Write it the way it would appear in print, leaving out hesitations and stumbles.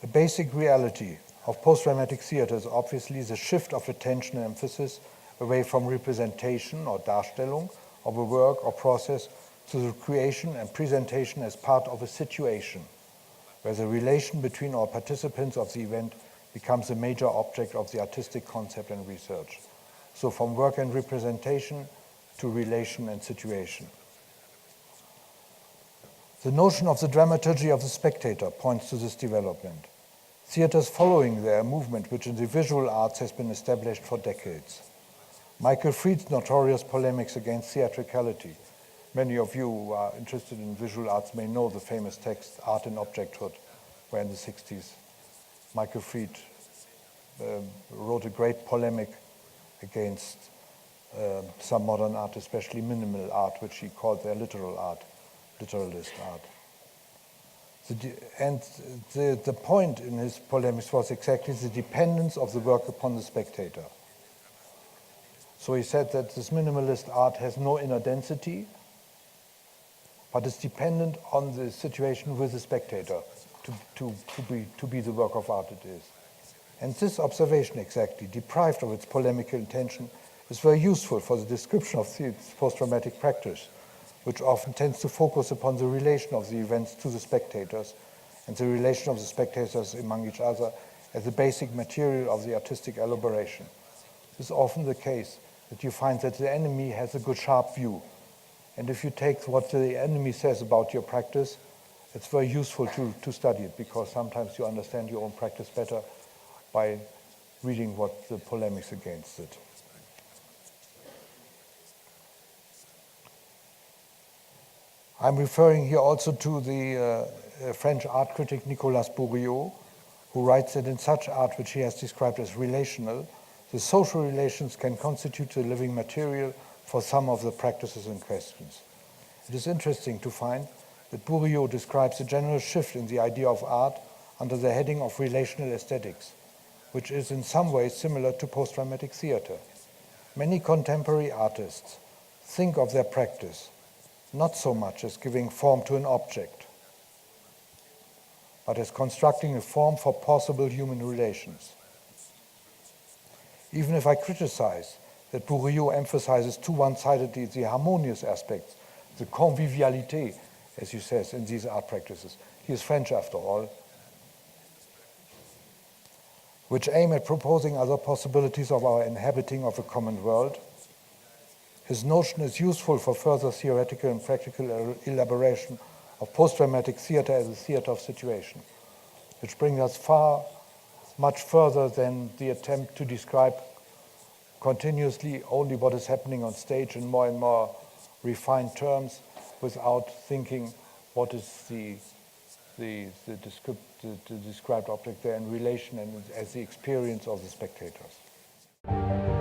A basic reality of post-dramatic theater is obviously the shift of attention and emphasis away from representation or Darstellung of a work or process to the creation and presentation as part of a situation, where the relation between all participants of the event becomes a major object of the artistic concept and research. So from work and representation to relation and situation. The notion of the dramaturgy of the spectator points to this development. Theaters following their movement, which in the visual arts has been established for decades. Michael Fried's notorious polemics against theatricality. Many of you who are interested in visual arts may know the famous text, Art and Objecthood, where in the 60s, Michael Fried wrote a great polemic against some modern art, especially minimal art, which he called their literal art, literalist art. The point in his polemics was exactly the dependence of the work upon the spectator. So he said that this minimalist art has no inner density, but is dependent on the situation with the spectator to be the work of art it is. And this observation exactly, deprived of its polemical intention, is very useful for the description of the post-dramatic practice, which often tends to focus upon the relation of the events to the spectators and the relation of the spectators among each other as the basic material of the artistic elaboration. This is often the case that you find that the enemy has a good sharp view. And if you take what the enemy says about your practice, it's very useful to study it, because sometimes you understand your own practice better by reading what the polemics against it. I'm referring here also to the French art critic Nicolas Bourriaud, who writes that in such art which he has described as relational, the social relations can constitute the living material for some of the practices and questions. It is interesting to find that Bourriaud describes a general shift in the idea of art under the heading of relational aesthetics, which is in some ways similar to post-dramatic theater. Many contemporary artists think of their practice not so much as giving form to an object, but as constructing a form for possible human relations. Even if I criticize that Bourriaud emphasizes too one-sidedly the harmonious aspects, the convivialité, as he says, in these art practices. He is French after all, which aim at proposing other possibilities of our inhabiting of a common world. His notion is useful for further theoretical and practical elaboration of post-dramatic theater as a theater of situation, which brings us much further than the attempt to describe continuously only what is happening on stage in more and more refined terms without thinking what is the described object there in relation and as the experience of the spectators.